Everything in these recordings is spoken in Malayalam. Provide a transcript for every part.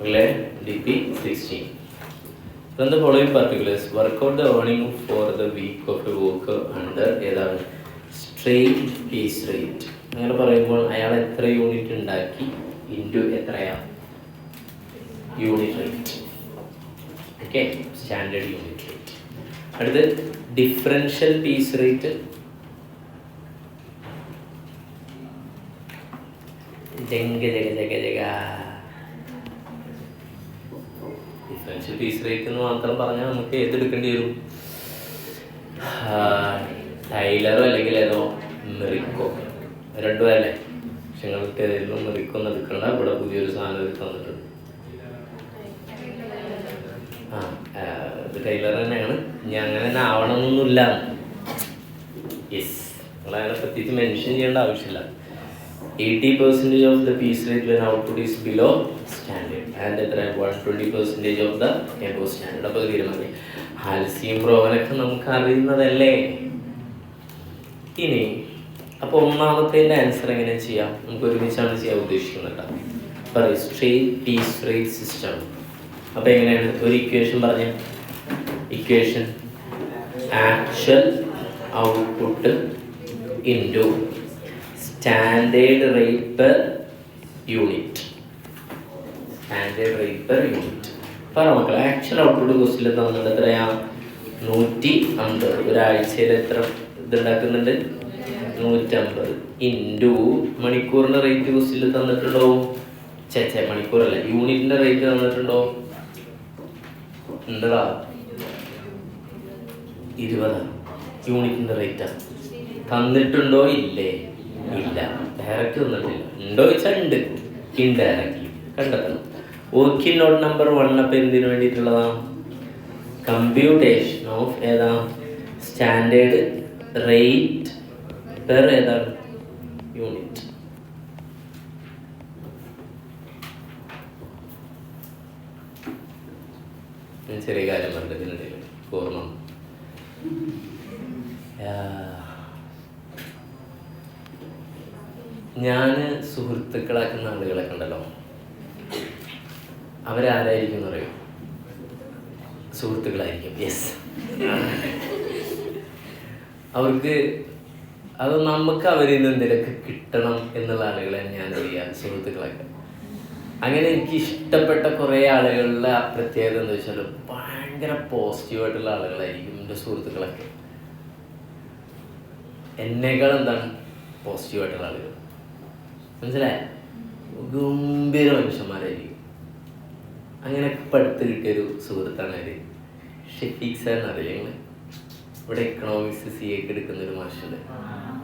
അല്ലേ? DP16. From the following particulars, work out the earning for the week of a worker under ഏതാണ് സ്ട്രെയിറ്റ് പീസ് റേറ്റ്. അങ്ങനെ പറയുമ്പോൾ അയാൾ എത്ര യൂണിറ്റ് ഉണ്ടാക്കി ഇൻറ്റു എത്രയാണ് unit rate. Okay, standard unit rate. അടുത്ത് differential piece rate. Differential piece rate എന്ന് മാത്രം പറഞ്ഞാൽ നമുക്ക് ഏതെടുക്കേണ്ടി വരും? ടൈലറോ അല്ലെങ്കിൽ ഏതോ മെറിക്കോ, രണ്ടും അല്ലേ? പക്ഷെ നിങ്ങൾക്ക് ഏതെങ്കിലും മെറിക്കോ ഒന്നും എടുക്കണ്ട. ഇവിടെ പുതിയൊരു സാധനം എടുത്ത് തന്നിട്ടുണ്ട്. ഇത് ടൈലർ തന്നെയാണ്. ഇനി അങ്ങനെ തന്നെ ആവണമെന്നൊന്നുമില്ല. യെസ്, നിങ്ങളങ്ങനെ പ്രത്യേകിച്ച് മെൻഷൻ ചെയ്യേണ്ട ആവശ്യമില്ല. 80% of the piece rate when output is below standard and 120% of the above standard. അപ്പോൾ തീരുമാനം ഹാൽസിയും ബ്രോവനൊക്കെ നമുക്ക് അറിയുന്നതല്ലേ. ഇനി അപ്പോൾ ഒന്നാമത്തേൻ്റെ ആൻസർ എങ്ങനെ ചെയ്യാം? നമുക്ക് ഒരുമിച്ചാണ് ചെയ്യാൻ ഉദ്ദേശിക്കുന്നത്. പറയും സ്ട്രെയിറ്റ് പീസ് റേറ്റ് സിസ്റ്റം. അപ്പോൾ എങ്ങനെയാണ്? ഒരു ഇക്വേഷൻ പറഞ്ഞ equation actual output into standard rate per unit. Standard rate per unit. പറ മക്കളെ, ആക്ച്വൽ ഔട്ട്പുട്ട് കോസ്റ്റിൽ തന്നിട്ട് എത്രയാണ്? 150. ഒരാഴ്ചയിൽ എത്ര ഇതുണ്ടാക്കുന്നുണ്ട്? 150 ഇൻറ്റു മണിക്കൂറിൻ്റെ റേറ്റ് കോസ്റ്റിൽ തന്നിട്ടുണ്ടോ? മണിക്കൂറല്ല, യൂണിറ്റിൻ്റെ റേറ്റ് തന്നിട്ടുണ്ടോ? ഉണ്ടടാ, 20 യൂണിറ്റിൻ്റെ റേറ്റാണ്. തന്നിട്ടുണ്ടോ? ഇല്ലേ, ഇല്ല. ഡയറക്റ്റ് തന്നിട്ടില്ല. ഉണ്ടോ ചോദിച്ചാൽ ഉണ്ട്, ഇൻഡയറക്റ്റ്ലി കണ്ടെത്തണം. വർക്കിംഗ് നോട്ട് നമ്പർ 1 അപ്പം എന്തിനു വേണ്ടിയിട്ടുള്ളതാണ്? കമ്പ്യൂട്ടേഷൻ ഓഫ് ഏതാ സ്റ്റാൻഡേർഡ് റേറ്റ് പെർ ഏതാണ് യൂണിറ്റ്. ചെറിയ കാര്യം പറഞ്ഞതിനിടയിൽ ഓർമ്മ. ഞാൻ സുഹൃത്തുക്കളാക്കുന്ന ആളുകളൊക്കെ ഉണ്ടല്ലോ, അവരാരായിരിക്കും എന്ന് പറയും? സുഹൃത്തുക്കളായിരിക്കും. യെസ്, അവർക്ക് അത് നമുക്ക് അവരിൽ നിന്ന് എന്തെങ്കിലുമൊക്കെ കിട്ടണം എന്നുള്ള ആളുകളാണ് ഞാൻ അറിയാം സുഹൃത്തുക്കളൊക്കെ. അങ്ങനെ എനിക്ക് ഇഷ്ടപ്പെട്ട കുറേ ആളുകളുടെ പ്രത്യേകത എന്താ വെച്ചാൽ ഭയങ്കര പോസിറ്റീവായിട്ടുള്ള ആളുകളായിരിക്കും എൻ്റെ സുഹൃത്തുക്കളൊക്കെ. എന്നേക്കാൾ എന്താണ് പോസിറ്റീവായിട്ടുള്ള ആളുകൾ, മനസ്സിലായ? ഗംഭീര മനുഷ്യന്മാരായിരിക്കും. അങ്ങനെ പഠിത്ത് കിട്ടിയൊരു സുഹൃത്താണ് അവർ. ഷെഫീഖ് സാർ എന്നറിയില്ല നിങ്ങൾ? ഇവിടെ എക്കണോമിക്സ് CA ഒക്കെ എടുക്കുന്നൊരു മാഷുണ്ട്,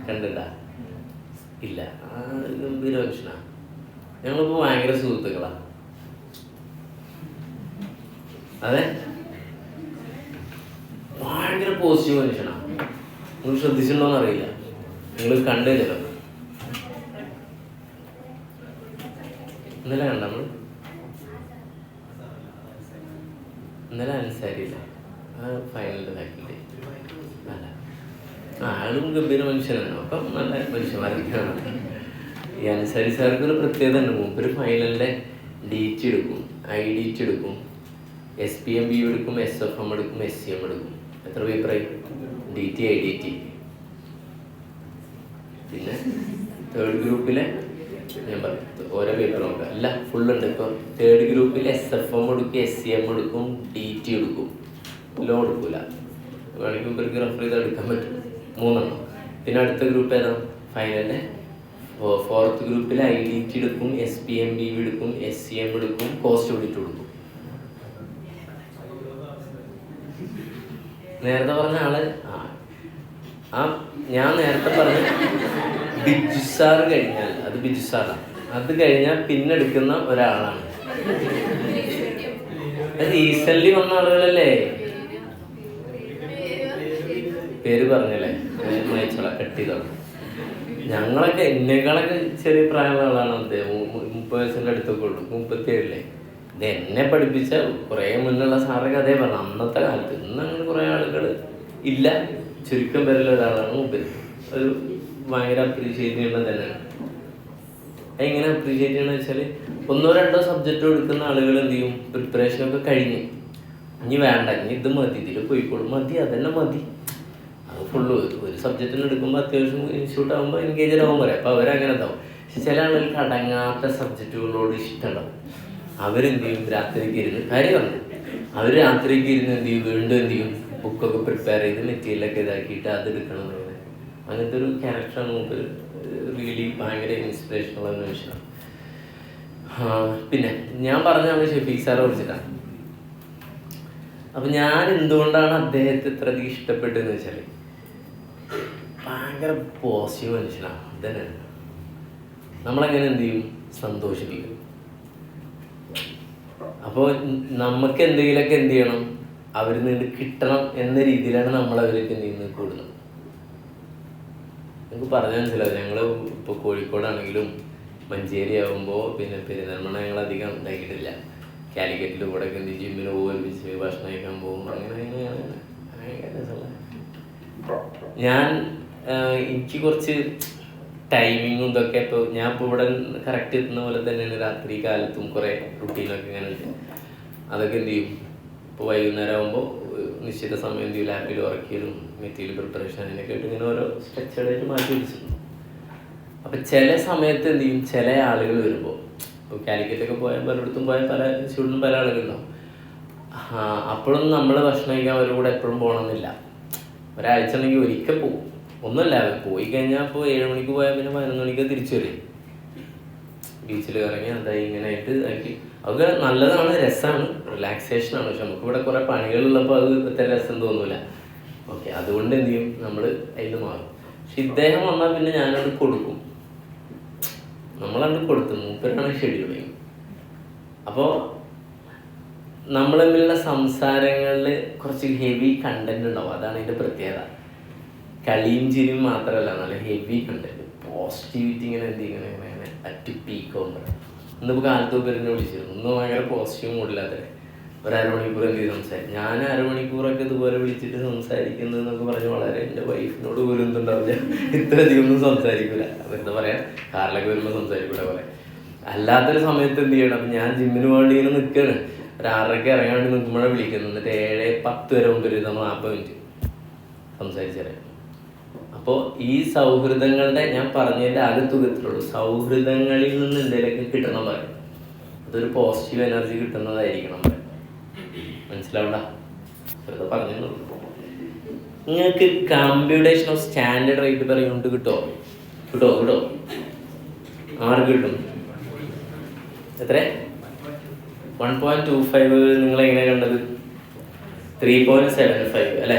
കണ്ടിട്ടാ? ഇല്ല, ഗംഭീര മനുഷ്യനാണ്. ഞങ്ങളിപ്പോൾ ഭയങ്കര സുഹൃത്തുക്കളാണ്. അതെ, ഭയങ്കര പോസിറ്റീവ് മനുഷ്യനാണ്. നിങ്ങൾ ശ്രദ്ധിച്ചിട്ടുണ്ടോന്ന് അറിയില്ല, നിങ്ങൾ കണ്ടില്ലല്ലോ. ഇന്നലെ കണ്ട നമ്മൾ ഇന്നലെ അൻസാരിയില്ല, ഫൈനലിൻ്റെ ഫാക്കൽറ്റി അല്ല, ആളും ഗംഭീര മനുഷ്യനാണ്. അപ്പം നല്ല മനുഷ്യന്മാരൊക്കെയാണ്. ഈ അൻസാരി സാർക്ക് ഒരു പ്രത്യേകത ഉണ്ട്. മുമ്പൊരു ഫൈനലിൻ്റെ DT എടുക്കും, IDT എടുക്കും, SPM BU എടുക്കും, SFM എടുക്കും, SCM എടുക്കും. എത്ര പേപ്പറായി? DT IDT. പിന്നെ തേർഡ് ഗ്രൂപ്പിലെ ഞാൻ പറയും ഓരോ പേപ്പർ നോക്കാം, അല്ല ഫുള്ളുണ്ട്. ഇപ്പോൾ തേർഡ് ഗ്രൂപ്പിൽ SFM എടുക്കും, SCM എടുക്കും, DT എടുക്കും. ലോ എടുക്കില്ല, വേണമെങ്കിൽ ഇവർക്ക് റെഫർ ചെയ്ത് എടുക്കാൻ പറ്റും. 3 പിന്നെ അടുത്ത ഗ്രൂപ്പ് ഏതാണ്? ഫൈനലിൻ്റെ ഫോർത്ത് ഗ്രൂപ്പിൽ IDT എടുക്കും, SPM BU എടുക്കും, SCM എടുക്കും, കോസ്റ്റ് ഓഡിറ്റ് എടുക്കും. നേരത്തെ പറഞ്ഞ ആള് ഞാൻ നേരത്തെ പറഞ്ഞ ബിജു സാർ കഴിഞ്ഞാൽ അത് ബിജു സാറാണ്. അത് കഴിഞ്ഞാൽ പിന്നെ എടുക്കുന്ന ഒരാളാണ്. അത് റീസെന്റ് വന്ന ആളുകളല്ലേ? പേര് പറഞ്ഞല്ലേ, മയച്ചോള കട്ട് ചെയ്തോളാം. ഞങ്ങളൊക്കെ എന്നെക്കാളൊക്കെ ചെറിയ പ്രായമുള്ള ആളാണ് അദ്ദേഹം. 30 വയസ്സിൻ്റെ അടുത്തൊക്കെ ഉള്ളൂ, 37. ഇത് എന്നെ പഠിപ്പിച്ച കുറേ മുന്നുള്ള സാറൊക്കെ അതേ പറഞ്ഞു അന്നത്തെ കാലത്ത്. ഇന്ന് അങ്ങനെ കുറേ ആളുകൾ ഇല്ല, ചുരുക്കം പേരിൽ ഒരാളാണ് മുമ്പിൽ. ഒരു ഭയങ്കര അപ്രീഷിയേറ്റ് ചെയ്യുന്നത് തന്നെയാണ്. എങ്ങനെ അപ്രീഷിയേറ്റ് ചെയ്യണമെന്ന് വെച്ചാൽ 1-2 സബ്ജക്റ്റ് എടുക്കുന്ന ആളുകൾ എന്ത് ചെയ്യും, പ്രിപ്പറേഷനൊക്കെ കഴിഞ്ഞ് ഇനി വേണ്ട, ഇനി ഇത് മതി, ഇതിൽ പോയിക്കോളും, മതി, അതന്നെ മതി, അത് ഫുള്ള് ഒരു സബ്ജക്റ്റിന് എടുക്കുമ്പോൾ അത്യാവശ്യം ഇൻസ്റ്റിറ്റ്യൂട്ട് ആകുമ്പോൾ എൻഗേജഡ് ആകുമ്പോൾ പറയാം. അപ്പോൾ അവരങ്ങനെ ഉണ്ടാവും. പക്ഷെ ചില ആളുകൾക്ക് അടങ്ങാത്ത സബ്ജക്റ്റുകളോട് ഇഷ്ടമുണ്ടാവും. അവരെന്ത് ചെയ്യും, രാത്രിക്ക് ഇരുന്ന് കാര്യമാണ്, അവർ രാത്രിക്ക് ഇരുന്ന് എന്ത് ചെയ്യും, വീണ്ടും എന്ത് ചെയ്യും, ബുക്കൊക്കെ പ്രിപ്പയർ ചെയ്ത് മെറ്റീരിയലൊക്കെ ഇതാക്കിയിട്ട് അത് എടുക്കണം. അങ്ങനത്തെ ഒരു ക്യാരക്ടറാണ് നമുക്ക് റിയലി ഭയങ്കര ഇൻസ്പിറേഷനുള്ള ഒരു മനുഷ്യനാണ്. പിന്നെ ഞാൻ പറഞ്ഞാണ് ഷെഫീഖ് സാറെ കുറിച്ചിട്ടാണ്. അപ്പം ഞാൻ എന്തുകൊണ്ടാണ് അദ്ദേഹത്തെ ഇത്രയധികം ഇഷ്ടപ്പെട്ടതെന്ന് വെച്ചാൽ ഭയങ്കര പോസിറ്റീവ് മനുഷ്യനാണ്. അതന്നെ നമ്മളെങ്ങനെ എന്ത് ചെയ്യും, സന്തോഷിപ്പിക്കും. അപ്പോൾ നമുക്ക് എന്തെങ്കിലുമൊക്കെ എന്ത് ചെയ്യണം, അവരിൽ നിന്ന് കിട്ടണം എന്ന രീതിയിലാണ് നമ്മൾ അവർക്ക് നിന്ന് കൂടുന്നത്. നമുക്ക് പറഞ്ഞാൽ മനസ്സിലാവും. ഞങ്ങൾ ഇപ്പോൾ കോഴിക്കോടാണെങ്കിലും മഞ്ചേരി ആകുമ്പോൾ പിന്നെ പെരുന്തൽമണ്ണ ഞങ്ങളധികം ഇതാക്കിയിട്ടില്ല. കാലിക്കറ്റിൽ കൂടെ ഒക്കെ എന്ത് ജിമ്മിൽ ഒരുമിച്ച് ഭക്ഷണം കഴിക്കാൻ പോകും. അങ്ങനെ ഞാൻ എനിക്ക് കുറച്ച് ടൈമിങ്ങും ഇതൊക്കെ ഇപ്പോൾ ഞാൻ ഇപ്പോൾ ഇവിടെ കറക്റ്റ് എത്തുന്ന പോലെ തന്നെയാണ് രാത്രി കാലത്തും കുറേ റുട്ടീനൊക്കെ ഇങ്ങനെ ഉണ്ട്. അതൊക്കെ എന്ത് ചെയ്യും, ഇപ്പോൾ വൈകുന്നേരം ആകുമ്പോൾ നിശ്ചിത സമയം എന്ത് ചെയ്യും, ലാപ്പിൽ ഉറക്കിയലും മെറ്റീരിയൽ പ്രിപ്പറേഷൻ അതിനൊക്കെ ആയിട്ട് ഇങ്ങനെ ഓരോ സ്ട്രക്ചർഡായിട്ട് മാറ്റി വെച്ചിട്ടുണ്ട്. അപ്പം ചില സമയത്ത് എന്ത് ചെയ്യും, ചില ആളുകൾ വരുമ്പോൾ ഇപ്പോൾ കാലിക്കറ്റൊക്കെ പോയാൽ പലയിടത്തും പോയാൽ പല ഇൻസ്റ്റിറ്റ്യൂട്ടിലും പല ആളുകളുണ്ടാവും. അപ്പോഴൊന്നും നമ്മൾ ഭക്ഷണം കഴിക്കാൻ അവരുടെ കൂടെ എപ്പോഴും പോകണമെന്നില്ല. ഒരാഴ്ച ഉണ്ടെങ്കിൽ ഒരിക്കൽ പോകും. ഒന്നുമല്ല, പോയി കഴിഞ്ഞാൽ ഇപ്പോൾ 7 മണിക്ക് പോയാൽ പിന്നെ 11 മണിക്ക് തിരിച്ചു വരും. ബീച്ചിൽ ഇറങ്ങി എന്തായി ഇങ്ങനെ ആയിട്ട് ആക്കി അതൊക്കെ നല്ലതാണ്, രസമാണ്, റിലാക്സേഷനാണ്. പക്ഷെ നമുക്കിവിടെ കുറേ പണികളുള്ളപ്പോൾ അത് ഇത്ര രസം തോന്നില്ല. ഓക്കെ, അതുകൊണ്ട് എന്ത് ചെയ്യും, നമ്മൾ അതിൽ മാറും. പക്ഷെ ഇദ്ദേഹം വന്നാൽ പിന്നെ ഞാനത് കൊടുക്കും, നമ്മളത് കൊടുത്തു, മൂപ്പരാണ് ഷെഡ്യൂൾ ചെയ്യും. അപ്പോൾ നമ്മൾ തമ്മിലുള്ള സംസാരങ്ങളിൽ കുറച്ച് ഹെവി കണ്ടന്റ് ഉണ്ടാവും. അതാണ് ഇതിൻ്റെ പ്രത്യേകത. കളിയും ചിരിയും മാത്രമല്ല, നല്ല ഹെവി കണ്ടന്റ്, പോസിറ്റിവിറ്റി ഇങ്ങനെ എന്ത് ഇങ്ങനെ ഇങ്ങനെ അറ്റ് പീക്കുമ്പോൾ. ഇന്നിപ്പോൾ കാലത്ത് പേരെന്നെ വിളിച്ചിരുന്നു. ഇന്ന് ഭയങ്കര പോസിറ്റീവ് മൂഡില്ലാതെ ഒരു അരമണിക്കൂർ എന്ത് ചെയ്ത് സംസാരിക്കും. ഞാൻ അരമണിക്കൂറൊക്കെ ഇതുപോലെ വിളിച്ചിട്ട് സംസാരിക്കുന്നത് എന്നൊക്കെ പറഞ്ഞ് വളരെ എൻ്റെ വൈഫിനോട് പോലും എന്തുണ്ടാവില്ല, ഇത്രയധികം ഒന്നും സംസാരിക്കില്ല. വെറുതെ പറയാം, കാറിലൊക്കെ വരുമ്പോൾ സംസാരിക്കൂടെ പറയാം. അല്ലാത്തൊരു സമയത്ത് എന്ത് ചെയ്യണം, അപ്പം ഞാൻ ജിമ്മിന് വേണ്ടി ഇങ്ങനെ നിൽക്കുകയാണ്, ഒരു 6:30 ഇറങ്ങാൻ വേണ്ടി നിൽക്കുമ്പോഴാണ് വിളിക്കുന്നത്. എന്നിട്ട് 7:10 വരെ മുമ്പ് നമ്മൾ 40 മിനിറ്റ് സംസാരിച്ചറിയാം. അപ്പോൾ ഈ സൗഹൃദങ്ങളുടെ ഞാൻ പറഞ്ഞതിൻ്റെ ആകത്തുകത്തിലുള്ളൂ. സൗഹൃദങ്ങളിൽ നിന്ന് എന്തെങ്കിലുമൊക്കെ കിട്ടണം പറയും, അതൊരു പോസിറ്റീവ് എനർജി കിട്ടുന്നതായിരിക്കണം പറയും. മനസ്സിലാവണ്ട, വെറുതെ പറഞ്ഞു. നിങ്ങൾക്ക് computation of standard rate per unit കിട്ടുമോ? ആർക്ക് കിട്ടും? എത്ര? 1.25. നിങ്ങളെങ്ങനെ കണ്ടത്? 3.75 അല്ലേ?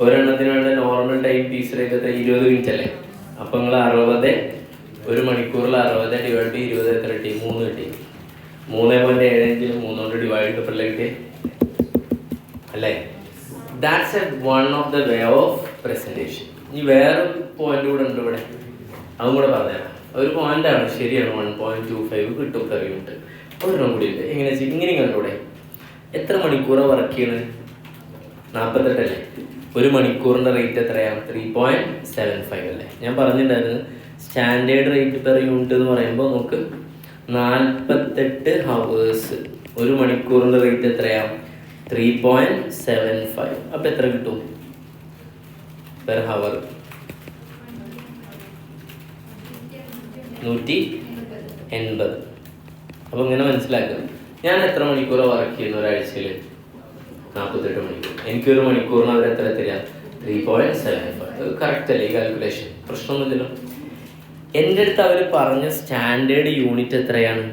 ഒരെണ്ണത്തിന് വേണ്ട normal time piece rate 20 minute അല്ലേ? അപ്പം നിങ്ങൾ 60, ഒരു മണിക്കൂറിൽ 60 ഡിവൈഡ് 20 എത്ര കിട്ടി? 3 കിട്ടി. 3.75 3 കൊണ്ട് ഡിവൈഡ് ചെയ്തപ്പോൾ കിട്ടി അല്ലേ? That's A one of the way of presentation. ഇനി വേറൊരു പോയിന്റ് കൂടെ ഉണ്ട് ഇവിടെ, അതും കൂടെ പറഞ്ഞുതരാം. ഒരു പോയിന്റാണ്, ശരിയാണ്, 1.25 കിട്ടും പെർ യൂണിറ്റ്. ഒരെണ്ണം കൂടി ഉണ്ട്. എങ്ങനെ വെച്ചാൽ ഇങ്ങനെ കണ്ടൂടെ, എത്ര മണിക്കൂറാണ് വർക്ക് ചെയ്യണത്? 48 അല്ലേ? ഒരു മണിക്കൂറിൻ്റെ റേറ്റ് എത്രയാണ്? 3.75 അല്ലേ? ഞാൻ പറഞ്ഞിട്ടുണ്ടായിരുന്നു സ്റ്റാൻഡേർഡ് റേറ്റ് പെർ യൂണിറ്റ് എന്ന് പറയുമ്പോൾ നമുക്ക് 48 ഹവേഴ്സ്. ഒരു മണിക്കൂറിൻ്റെ റേറ്റ് എത്രയാണ്? 3.75. അപ്പം എത്ര കിട്ടും പെർ ഹവർ? 180. അപ്പോൾ ഇങ്ങനെ മനസ്സിലാക്കുക, ഞാൻ എത്ര മണിക്കൂറാണ് വർക്ക് ചെയ്യുന്ന ഒരാഴ്ചയിൽ? 48 മണിക്കൂർ. എനിക്കൊരു മണിക്കൂറിന് അവർ എത്ര തരിക? 3.75. കറക്റ്റ് അല്ലേ ഈ കാൽക്കുലേഷൻ? പ്രശ്നമൊന്നുമില്ലല്ലോ. എൻ്റെ അടുത്ത് അവർ പറഞ്ഞ സ്റ്റാൻഡേർഡ് യൂണിറ്റ് എത്രയാണ്?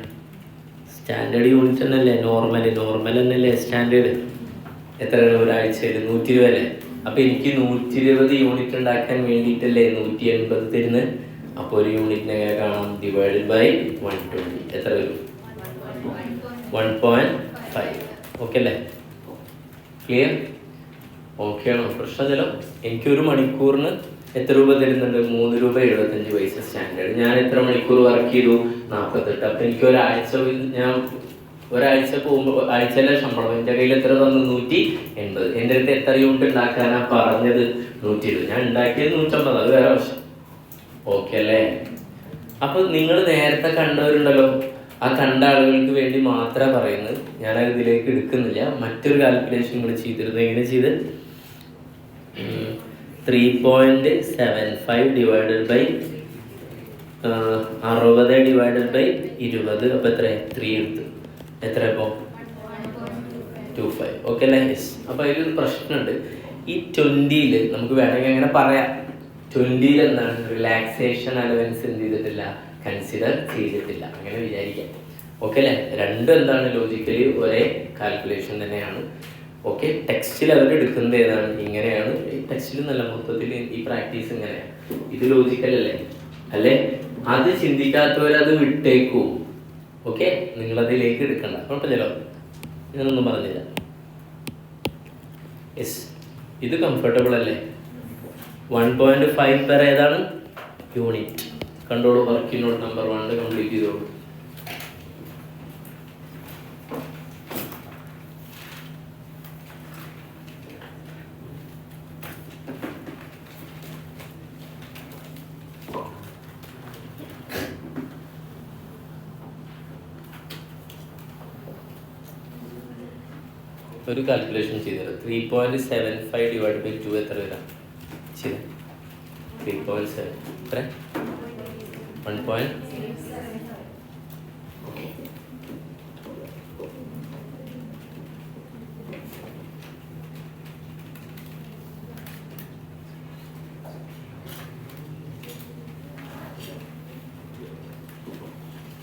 സ്റ്റാൻഡേർഡ് യൂണിറ്റ് തന്നെയല്ലേ നോർമൽ തന്നെയല്ലേ സ്റ്റാൻഡേർഡ്? എത്രയാണ് ഒരാഴ്ചയിൽ? 120 അല്ലേ? അപ്പോൾ എനിക്ക് 120 യൂണിറ്റ് ഉണ്ടാക്കാൻ വേണ്ടിയിട്ടല്ലേ 180 തരുന്നത്. അപ്പോൾ ഒരു യൂണിറ്റിനെ എങ്ങനെ കാണാം? Divided by 120. എത്ര വരും? 1.5. ഓക്കെ അല്ലേ? ക്ലിയർ? ഓക്കെ ആണോ? പ്രശ്നമില്ലല്ലോ. എനിക്കൊരു മണിക്കൂറിന് എത്ര രൂപ തരുന്നുണ്ട്? 3 രൂപ 75 പൈസ സ്റ്റാൻഡേർഡ്. ഞാൻ എത്ര മണിക്കൂർ വർക്ക് ചെയ്തു? 48. അപ്പം എനിക്ക് ഒരാഴ്ച പോകുമ്പോൾ ആഴ്ചയിലെ ശമ്പളം എൻ്റെ കയ്യിൽ എത്ര തന്നു? 180. എൻ്റെ അടുത്ത് എത്ര യൂണിറ്റ് ഉണ്ടാക്കാനാണ് പറഞ്ഞത്? 120. ഞാൻ ഉണ്ടാക്കിയത് 150. അത് വേറെ വശം. ഓക്കെ അല്ലേ? അപ്പോൾ നിങ്ങൾ നേരത്തെ കണ്ടവരുണ്ടല്ലോ, ആ കണ്ട ആളുകൾക്ക് വേണ്ടി മാത്രമേ പറയുന്നത്, ഞാനത് ഇതിലേക്ക് എടുക്കുന്നില്ല. മറ്റൊരു കാൽക്കുലേഷൻ കൂടി ചെയ്തിരുന്നു. എങ്ങനെ ചെയ്ത് 3.75 ഡിവൈഡഡ് ബൈ 60 ഡിവൈഡഡ് ബൈ 20. അപ്പോൾ എത്ര 3 എടുത്ത് എത്ര ഇപ്പോൾ 2.5. ഓക്കെ അല്ലേ? യെസ്. അപ്പോൾ അതിലൊരു പ്രശ്നമുണ്ട്. ഈ 20ൽ നമുക്ക് വേണമെങ്കിൽ അങ്ങനെ പറയാം, 20ൽ എന്താണ് റിലാക്സേഷൻ അലവൻസ് എന്ത് ചെയ്തിട്ടില്ല, കൺസിഡർ ചെയ്തിട്ടില്ല, അങ്ങനെ വിചാരിക്കാം. ഓക്കെ അല്ലേ? രണ്ടും എന്താണ് ലോജിക്കലി ഒരേ കാൽക്കുലേഷൻ തന്നെയാണ്. ഓക്കെ, ടെക്സ്റ്റിൽ അവർ എടുക്കുന്നത് ഏതാണ്, ഇങ്ങനെയാണ്. ഈ ടെക്സ്റ്റിൽ നല്ല മൊത്തത്തിൽ ഈ പ്രാക്ടീസ് ഇങ്ങനെയാണ്. ഇത് ലോജിക്കൽ അല്ലേ? അല്ലേ? അത് ചിന്തിക്കാത്തവരത് വിട്ടേക്കൂ. ഓക്കെ, നിങ്ങളതിലേക്ക് എടുക്കണ്ട, കുഴപ്പമില്ലല്ലോ. ഞാനൊന്നും പറഞ്ഞില്ല. യെസ്, ഇത് കംഫർട്ടബിൾ അല്ലേ? 1.5 പെർ ഏതാണ് യൂണിറ്റ്. കണ്ടോളൂ, വർക്കിനോട് നമ്പർ 1 കംപ്ലീറ്റ് ചെയ്തോളൂ. ഒരു കാൽക്കുലേഷൻ ചെയ്തത് 3.75 ഡിവൈഡ് ബൈ 2 എത്ര വരാം? ശരി, 3.7 എത്ര? 1.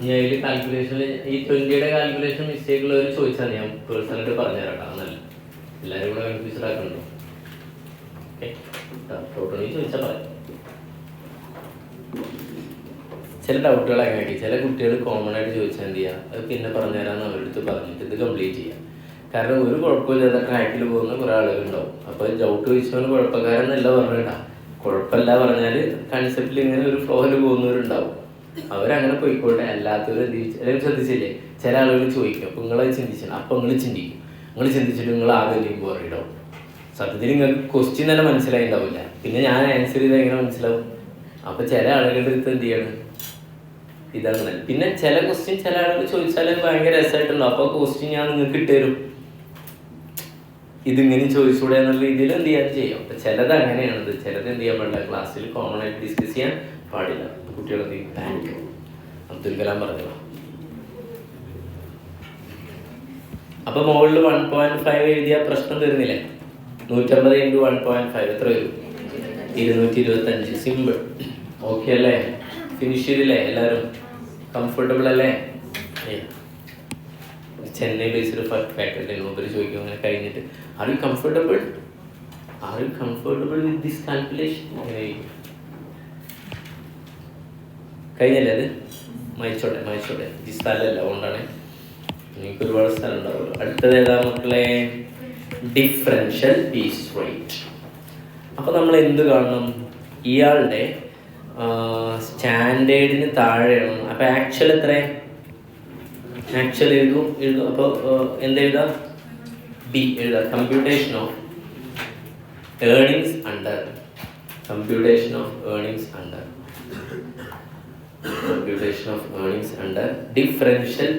ഞാൻ ഇതിൽ കാൽക്കുലേഷനിൽ ഈ 20യുടെ കാൽക്കുലേഷൻ മിസ്റ്റേക്കുള്ളവർ ചോദിച്ചാൽ ഞാൻ പേഴ്സണലായിട്ട് പറഞ്ഞുതരാം. എന്നല്ല എല്ലാവരും കൂടെ കൺഫ്യൂസ്ഡ് ആക്കണ്ടോ? ഓക്കെ, ടോട്ടലി ചോദിച്ചാൽ പറയാം. ചില ഡൗട്ടുകൾ അങ്ങനെയാക്കി ചില കുട്ടികൾ കോമൺ ആയിട്ട് ചോദിച്ചാൽ എന്ത് ചെയ്യുക, അത് പിന്നെ പറഞ്ഞുതരാമെന്ന് അവരുടെ അടുത്ത് പറഞ്ഞിട്ട് ഇത് കംപ്ലീറ്റ് ചെയ്യാം. കാരണം ഒരു കുഴപ്പമില്ലാത്ത ട്രാക്കിൽ പോകുന്ന കുറേ ആളുകളുണ്ടാവും. അപ്പോൾ ഡൗട്ട് ചോദിച്ചവന് കുഴപ്പക്കാരെന്നല്ല പറഞ്ഞിട്ടാ, കുഴപ്പമില്ല പറഞ്ഞാൽ കൺസെപ്റ്റിൽ ഇങ്ങനെ ഒരു ഫ്ലോയിൽ പോകുന്നവരുണ്ടാവും. അവരങ്ങനെ പോയിക്കോട്ടെ. അല്ലാത്തവർ എന്ത് എല്ലാവരും ശ്രദ്ധിച്ചില്ലേ, ചില ആളുകൾ ചോദിക്കും, അപ്പോൾ നിങ്ങളത് ചിന്തിച്ചില്ല, അപ്പോൾ നിങ്ങൾ ചിന്തിക്കും. നിങ്ങൾ ചിന്തിച്ചിട്ട് നിങ്ങൾ ആകെ എന്തെങ്കിലും പറയണ്ടാവും. സത്യത്തിൽ നിങ്ങൾക്ക് ക്വസ്റ്റ്യൻ തന്നെ മനസ്സിലായിണ്ടാവില്ല. പിന്നെ ഞാൻ ആൻസർ ചെയ്താൽ എങ്ങനെ മനസ്സിലാവും? അപ്പോൾ ചില ആളുകളുടെ അടുത്ത് എന്ത് ചെയ്യണം, ഇതാണ്. പിന്നെ ചില ക്വസ്റ്റ്യൻ ചില ആളുകൾ ചോദിച്ചാൽ ഭയങ്കര രസമായിട്ടുണ്ടാവും. അപ്പോൾ ക്വസ്റ്റ്യൻ ഞാൻ നിങ്ങൾക്ക് ഇട്ടുതരും, ഇതിങ്ങനെ ചോദിച്ചൂടെ എന്നുള്ള രീതിയിൽ എന്ത് ചെയ്യാൻ ചെയ്യും. അപ്പം ചിലത് അങ്ങനെയാണത്, ചിലത് എന്ത് ചെയ്യാൻ പാടില്ല, ക്ലാസ്സിൽ കോമൺ ആയിട്ട് ഡിസ്കസ് ചെയ്യാൻ പാടില്ല. കുട്ടികൾ എന്ത് ചെയ്യും, പാനിക്. അബ്ദുൽ കലാം പറഞ്ഞു. അപ്പൊ മുകളിൽ 1.5 എഴുതിയ പ്രശ്നം തരുന്നില്ലേ? 150 × 1.5 എത്ര വരും? 225. സിമ്പിൾ. ഓക്കെ അല്ലേ? ഫിനിഷ് ചെയ്തില്ലേ? എല്ലാവരും കംഫർട്ടബിൾ അല്ലേ? ചെന്നൈ ബേസ്ഡ് ഫാക്കൽറ്റി മുമ്പ് ചോദിക്കും അങ്ങനെ കഴിഞ്ഞിട്ട്, are you comfortable with this calculation? കഴിഞ്ഞല്ലേ? അത് മായിച്ചോട്ടെ. ഈ സ്ഥലമല്ല, അതുകൊണ്ടാണ്. നിങ്ങൾക്ക് ഒരുപാട് സ്ഥലം ഉണ്ടാവുമല്ലോ. അടുത്തത് ഏതാ മക്കളെ? Differential piece rate. അപ്പോൾ നമ്മൾ എന്ത് കാണണം? ഇയാളുടെ സ്റ്റാൻഡേർഡിന് താഴെയാണ്. അപ്പോൾ ആക്ച്വൽ എത്ര? ആക്ച്വൽ എഴുതും. അപ്പോൾ എന്തെഴുതാം? ബി എഴുതാം. Computation of earnings under differential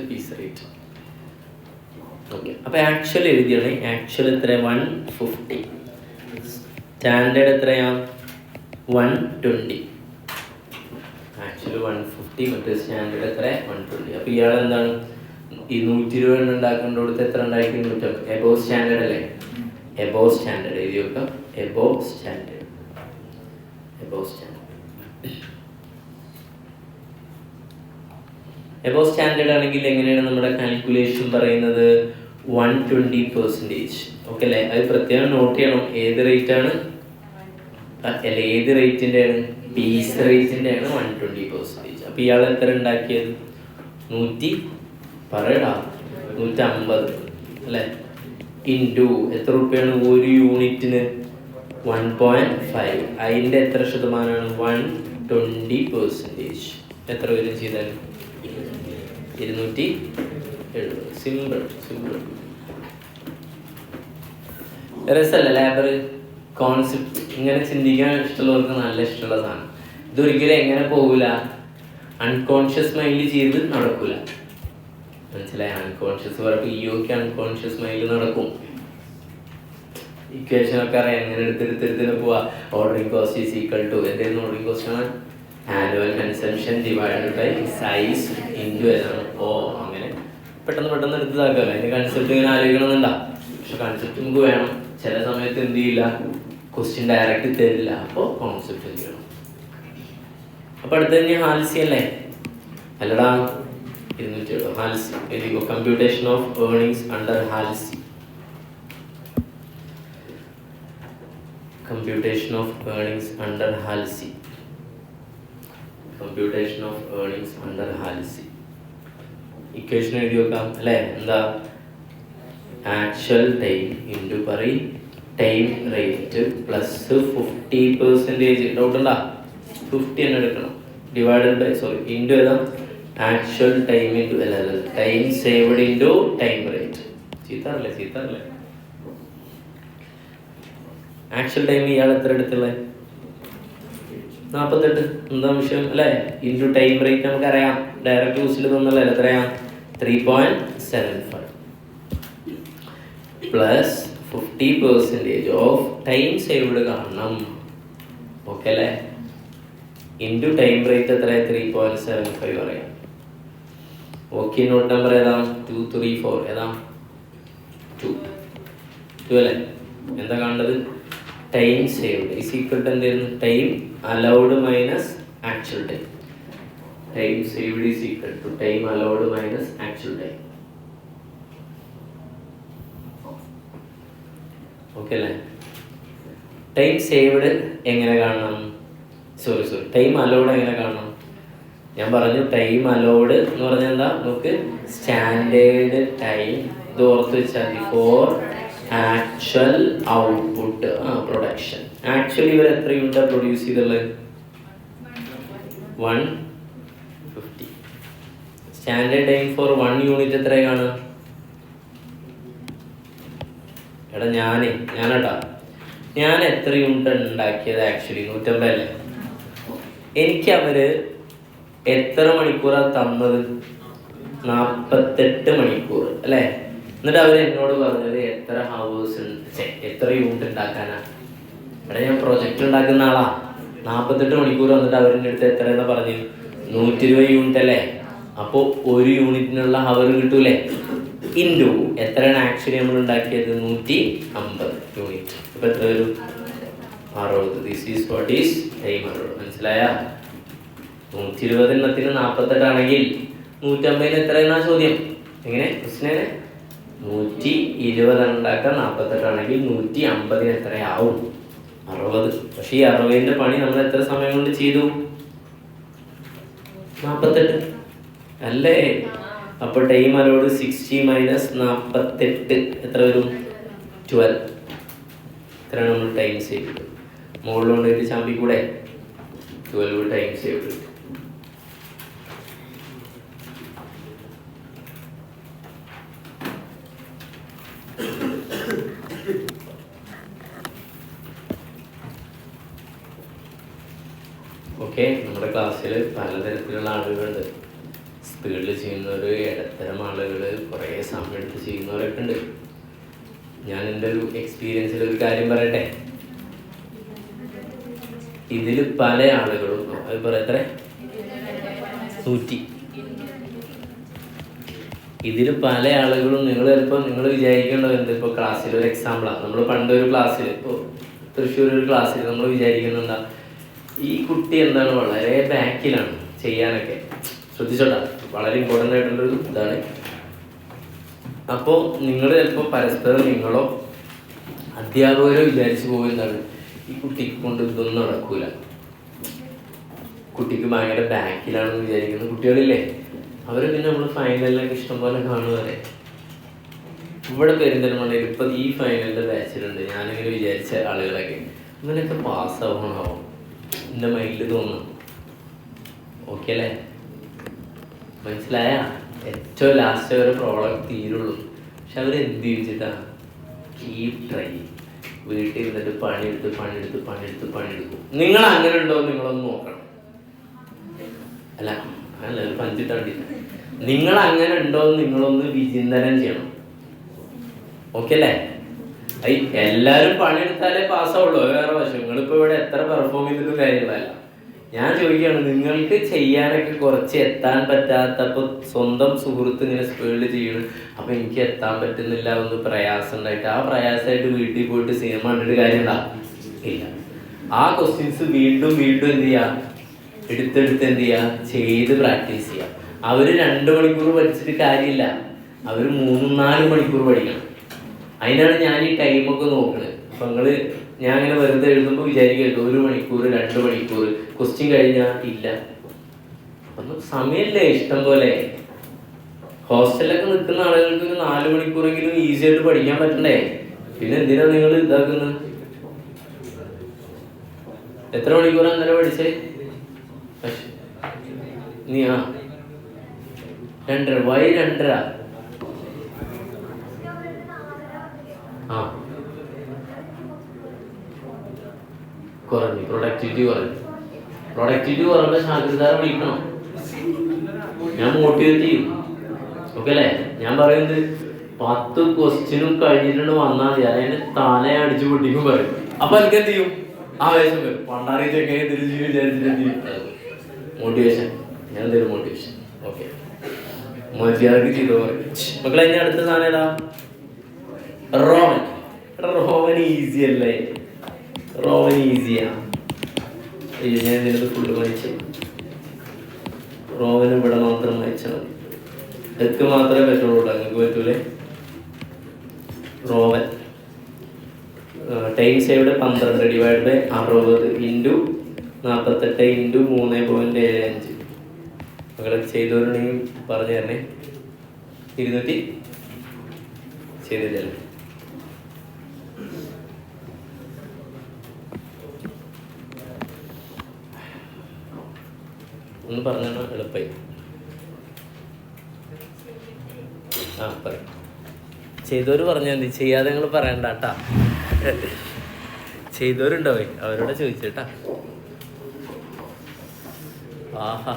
piece rate. Okay, അപ്പോൾ ആക്ച്വൽ എഴുതിയാണ്. ആക്ച്വൽ എത്ര? 150. സ്റ്റാൻഡേർഡ് എത്രയാ? 120. ആക്ച്വലി 150, മറ്റേ സ്റ്റാൻഡേർഡ് എത്ര? 120. അപ്പോൾ ഇയാൾ എന്താണ് ഈ 120 ഉണ്ടാക്കേണ്ടടുത്ത് എത്ര ഉണ്ടാക്കി? 150. എബോവ് സ്റ്റാൻഡേർഡ് അല്ലേ? എബോവ് സ്റ്റാൻഡേർഡ് എഴുതി വെക്കാം. എബോവ് സ്റ്റാൻഡേർഡ് ആണെങ്കിൽ എങ്ങനെയാണ് നമ്മുടെ കാൽക്കുലേഷൻ പറയുന്നത്? 120%. ഓക്കെ അല്ലേ? അത് പ്രത്യേകം നോട്ട് ചെയ്യണം. ഏത് റേറ്റ് ആണ്? ഏത് റേറ്റിൻ്റെ ആണ്? പീസ് റേറ്റിൻ്റെ ആണ് 120%. അപ്പോൾ ഇയാൾ എത്ര ഉണ്ടാക്കിയത്? 150 അല്ലേ? ഇൻറ്റു എത്ര റുപ്യാണ് ഒരു യൂണിറ്റിന്? 1.5. അതിൻ്റെ എത്ര ശതമാനമാണ്? 1 20%. എത്ര വരും ചെയ്താൽ? 270. സിമ്പിൾ. രസമല്ല ലേബർ കോൺസെപ്റ്റ്? ഇങ്ങനെ ചിന്തിക്കാൻ ഇഷ്ടമുള്ളവർക്ക് നല്ല ഇഷ്ടമുള്ള സാധനം. ഇതൊരിക്കലും എങ്ങനെ പോകില്ല? അൺകോൺഷ്യസ് മൈൻഡിൽ ചെയ്ത് നടക്കൂല. മനസ്സിലായി? അൺകോൺഷ്യസ് പറയുമ്പോൾ ഇയൊക്കെ അൺകോൺഷ്യസ് മൈൻഡിൽ നടക്കും. ഇക്വേഷൻ ഒക്കെ അറിയാം, എങ്ങനെ എടുത്തെടുത്തിന് പോവാ. Ordering cost is equal to എന്തായിരുന്നു? ഓർഡറിംഗ് കോസ്റ്റ് ആണ് annual consumption divided by size into ഏതാണ് ഓ. അങ്ങനെ പെട്ടെന്ന് എടുത്തതാക്കാമല്ലോ. അതിൻ്റെ കൺസെപ്റ്റ് ഇങ്ങനെ ആലോചിക്കണമെന്നുണ്ടാ. പക്ഷെ കൺസെപ്റ്റ് നമുക്ക് വേണം. ചില സമയത്ത് എന്ത് ചെയ്യില്ല, ക്വസ്റ്റ്യൻ ഡയറക്റ്റ് തരില്ല. അപ്പോൾ കോൺസെപ്റ്റ് എന്ത് ചെയ്യണം? അപ്പോൾ അടുത്ത് തന്നെ ഹാൽസി അല്ലേ? അല്ലടാ 207 ഹാൽസി എഴുതിക്കോ. Computation of earnings under Halsey. Computation of earnings under Halsey. Computation of earnings under Halsey. Equation എഴുതി വെക്കാം അല്ലേ? എന്താ? Actual time into time rate plus 50%. Doubt ഉണ്ടാ? 50 തന്നെ എടുക്കണം. ഡിവൈഡഡ് ബൈ ഇൻറ്റു ഏതാ? Actual time into time saved into time rate. ചീത്താറല്ലേ? ആക്ച്വൽ ടൈം ഇയാൾ എത്ര എടുത്തുള്ളത്? 48. എന്താ വിഷയം അല്ലേ? ഇൻറ്റു ടൈം റേറ്റ് നമുക്കറിയാം, ഡയറക്റ്റ് യൂസിൽ തന്നല്ലേ. എത്രയാ? 3.75 പ്ലസ് 50% ഓഫ് ടൈം സേവ്ഡ് കാണണം. ഓക്കെ അല്ലേ? ഇൻറ്റു ടൈം റേറ്റ് എത്രയാ? 3.75 പറയാം. ഓക്കെ, നോട്ട് നമ്പർ ഏതാ? 234. ഏതാ? 2 അല്ലേ? എന്താ കാണേണ്ടത്? Time saved is equal to എന്തായിരുന്നു? Time allowed minus actual time. Time saved is equal to time allowed minus actual time. Okay അല്ലേ? ടൈം സേവ്ഡ് എങ്ങനെ കാണണം? ടൈം അലൗഡ് എങ്ങനെ കാണണം? ഞാൻ പറഞ്ഞു ടൈം അലൗഡ് എന്ന് പറഞ്ഞാൽ എന്താ? നമുക്ക് സ്റ്റാൻഡേർഡ് ടൈം ഇത് ഓർത്ത് വെച്ചാൽ മതി. For actual output production. Actually ഇവർ എത്ര യൂണിറ്റ് പ്രൊഡ്യൂസ് ചെയ്തുള്ളത്? 150. സ്റ്റാൻഡേർഡ് ടൈം ഫോർ 1 യൂണിറ്റ് എത്രയാണ്? എടാ ഞാൻ എത്ര യൂണിറ്റ് ഉണ്ടാക്കിയത്? ആക്ച്വലി 150 അല്ലേ? എനിക്ക് അവര് എത്ര മണിക്കൂറാണ് തന്നത്? 48 മണിക്കൂർ അല്ലേ? എന്നിട്ട് അവർ എന്നോട് പറഞ്ഞത് എത്ര ഹവേഴ്സ് എത്ര യൂണിറ്റ് ഉണ്ടാക്കാനാ? ഇവിടെ ഞാൻ പ്രൊജക്റ്റ് ഉണ്ടാക്കുന്ന ആളാ. 48 മണിക്കൂർ വന്നിട്ട് അവരുടെ അടുത്ത് എത്രയെന്ന് പറഞ്ഞു? 120 യൂണിറ്റ് അല്ലേ? അപ്പോൾ 1 യൂണിറ്റിനുള്ള ഹവർ കിട്ടൂലേ? ഇൻറ്റു എത്രയാണ് ആക്ച്വലി നമ്മൾ ഉണ്ടാക്കിയത്? 150 യൂണിറ്റ്. അപ്പോൾ എത്ര വരും? 60. This is what is time allowed. മനസ്സിലായ? 120 എണ്ണത്തിന് 48 ആണെങ്കിൽ 150 എത്രയെന്നാ ചോദ്യം? എങ്ങനെ ക്വസ്റ്റ്യൻ? 120 ഉണ്ടാക്കാൻ 48 ആണെങ്കിൽ 150 എത്രയാവും? 60. പക്ഷെ ഈ 60ന്റെ പണി നമ്മൾ എത്ര സമയം കൊണ്ട് ചെയ്തു? 48 അല്ലേ? അപ്പോൾ ടൈം അലൗഡ് 60 മൈനസ് 48 എത്ര വരും? 12. എത്രയാണ് നമ്മൾ ടൈം സേവ് ചെയ്തത്? മുകളിലുകൊണ്ട് ഇത് ചാമ്പി കൂടെ 12 ടൈം സേവ് ചെയ്തു. ഓക്കെ, നമ്മുടെ ക്ലാസ്സിൽ പലതരത്തിലുള്ള ആളുകളുണ്ട്. സ്പീഡിൽ ചെയ്യുന്നവർ, ഇടത്തരം ആളുകൾ, കുറേ സമയം എടുത്ത് ചെയ്യുന്നവരൊക്കെ ഉണ്ട്. ഞാൻ എൻ്റെ ഒരു എക്സ്പീരിയൻസിൽ ഒരു കാര്യം പറയട്ടെ. ഇതിൽ പല ആളുകളും അത് പറയത്രേ 100. ഇതിൽ പല ആളുകളും നിങ്ങൾ ചിലപ്പോൾ നിങ്ങൾ വിചാരിക്കേണ്ടത് എന്ത്? ഇപ്പോൾ ക്ലാസ്സിൽ ഒരു എക്സാമ്പിളാണ്. നമ്മൾ പണ്ടൊരു ക്ലാസ്സിൽ, ഇപ്പോൾ തൃശ്ശൂർ ഒരു ക്ലാസ്സിൽ നമ്മൾ വിചാരിക്കുന്നത് എന്താ? ഈ കുട്ടി എന്താണ് വളരെ ബാക്കിലാണ് ചെയ്യാനൊക്കെ. ശ്രദ്ധിച്ചോട്ടാ, വളരെ ഇമ്പോർട്ടൻ്റ് ആയിട്ടുള്ളൊരു ഇതാണ്. അപ്പോൾ നിങ്ങൾ ചിലപ്പോൾ പരസ്പരം നിങ്ങളോ അധ്യാപകരോ വിചാരിച്ചു പോകുന്നതാണ് ഈ കുട്ടിക്ക് കൊണ്ട് ഇതൊന്നും നടക്കൂല, കുട്ടിക്ക് ഭയങ്കര ബാക്കിലാണെന്ന് വിചാരിക്കുന്ന കുട്ടികളില്ലേ? അവർ പിന്നെ നമ്മൾ ഫൈനലിലൊക്കെ ഇഷ്ടംപോലെ കാണുവരെ. ഇവിടെ പെരിന്തൽമണ്ണയിൽ ഇപ്പം ഈ ഫൈനലിൻ്റെ ബാച്ചിലുണ്ട്. ഞാനിങ്ങനെ വിചാരിച്ച ആളുകളൊക്കെ ഇവനൊക്കെ പാസ്സാവണമാവും എൻ്റെ മൈൻഡിൽ തോന്നുന്നു. ഓക്കെ അല്ലേ? മനസ്സിലായ? ഏറ്റവും ലാസ്റ്റ് ഒരു പ്രോബ്ലം തീരുള്ളൂ. പക്ഷെ അവർ എന്ത് ചോദിച്ചിട്ടാ? Keep try. വീട്ടിൽ ഇരുന്നിട്ട് പണിയെടുക്കും. നിങ്ങൾ അങ്ങനെ ഉണ്ടോ നിങ്ങളൊന്ന് നോക്കണം. അല്ല ഒരു പഞ്ചിട്ടാണ്ടി, നിങ്ങൾ അങ്ങനെ ഉണ്ടോ നിങ്ങളൊന്ന് വിചിന്തനം ചെയ്യണം. ഓക്കെ അല്ലേ? എല്ലാവരും പണിയെടുത്താലേ പാസ്സാവുള്ളൂ. വേറെ വശം നിങ്ങളിപ്പോൾ ഇവിടെ എത്ര പെർഫോം ചെയ്തിട്ടും കാര്യങ്ങളല്ല. ഞാൻ ചോദിക്കുകയാണ്, നിങ്ങൾക്ക് ചെയ്യാനൊക്കെ കുറച്ച് എത്താൻ പറ്റാത്തപ്പോൾ സ്വന്തം സുഹൃത്ത് ഇങ്ങനെ സ്പീഡിൽ ചെയ്യണം, അപ്പം എനിക്ക് എത്താൻ പറ്റുന്നില്ല എന്ന് പ്രയാസം ഉണ്ടായിട്ട് ആ പ്രയാസമായിട്ട് വീട്ടിൽ പോയിട്ട് സിനിമ കണ്ടിട്ട് കാര്യം ഇല്ല. ആ ക്വസ്റ്റ്യൻസ് വീണ്ടും എന്ത് ചെയ്യുക? എടുത്തെടുത്ത് എന്ത് ചെയ്യുക? ചെയ്ത് പ്രാക്ടീസ് ചെയ്യുക. അവർ 2 മണിക്കൂർ പഠിച്ചിട്ട് കാര്യമില്ല, അവർ 3-4 മണിക്കൂർ പഠിക്കണം. അതിനാണ് ഞാൻ ഈ ടൈമൊക്കെ നോക്കുന്നത്. അപ്പം ഞാൻ അങ്ങനെ വെറുതെ എഴുതുമ്പോൾ വിചാരിക്കരുത് 1 മണിക്കൂർ 2 മണിക്കൂർ ക്വസ്റ്റ്യൻ കഴിഞ്ഞാൽ ഇല്ല. അപ്പം സമയമല്ലേ ഇഷ്ടം പോലെ. ഹോസ്റ്റലിലൊക്കെ നിൽക്കുന്ന ആളുകൾക്ക് ഒരു 4 മണിക്കൂറെങ്കിലും ഈസി ആയിട്ട് പഠിക്കാൻ പറ്റണ്ടേ? പിന്നെ എന്തിനാ നിങ്ങൾ ഇതാക്കുന്നത്? എത്ര മണിക്കൂറാണ് അന്നേരം പഠിച്ചേ? നീ 2.5 വൈ 2.5 കുറഞ്ഞു. പ്രൊഡക്ടിവിറ്റി കുറയുമ്പോൾ ശാസ്ത്രധാര വിളിക്കണം. ഞാൻ മോട്ടിവേറ്റ് ചെയ്യും. ഓക്കെ അല്ലേ? ഞാൻ പറയുന്നത് 10 ക്വസ്റ്റ്യനും കഴിഞ്ഞിട്ടുണ്ട് വന്നാൽ മതി, അതിന്റെ തല അടിച്ചു പൊട്ടിക്കും പറയും. അപ്പൊ എനിക്ക് എന്ത് ചെയ്യും? ആവേശം വരും. പണ്ടാറി ചെങ്ങനെ തിരിച്ചു വിചാരിച്ചിട്ട് മോട്ടിവേഷൻ. ഞാൻ തരും മോട്ടിവേഷൻ. ഓക്കെ, മര്യാദക്ക് ചെയ്തോ പറയും. മക്കളെ ഇനി അടുത്ത സാധനം ഏതാ? റോവൻ ഈസി അല്ലേ? റോവൻ ഈസിയാ. ഞാൻ ഇതിനകത്ത് ഫുള്ള് വായിച്ചു. റോവൻ ഇവിടെ മാത്രം വായിച്ചാൽ മതി. എക്ക് മാത്രമേ പറ്റുള്ളൂ, നിങ്ങൾക്ക് പറ്റൂലേ? Rowan time saved 12 divide by 60 into 48 into 3.75. മകളെ ചെയ്തവരുണ്ടെങ്കിൽ പറഞ്ഞു തരണേ. 200 ചെയ്തില്ലല്ലേ? ഒന്ന് പറഞ്ഞാൽ എളുപ്പമായി. പറയും. ചെയ്തവർ പറഞ്ഞാൽ മതി, ചെയ്യാതെ നിങ്ങൾ പറയണ്ട കേട്ടാ. ചെയ്തവരുണ്ടാവേ അവരോട് ചോദിച്ചേട്ടാ. ആഹാ,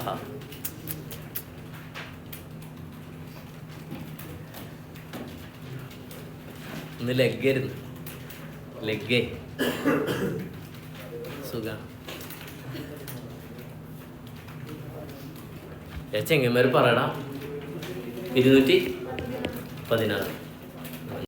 ഒന്ന് ലെഗായിരുന്നു. ലെഗേ സുഖം. ചെങ്ങന്മാർ പറയടാ. 216.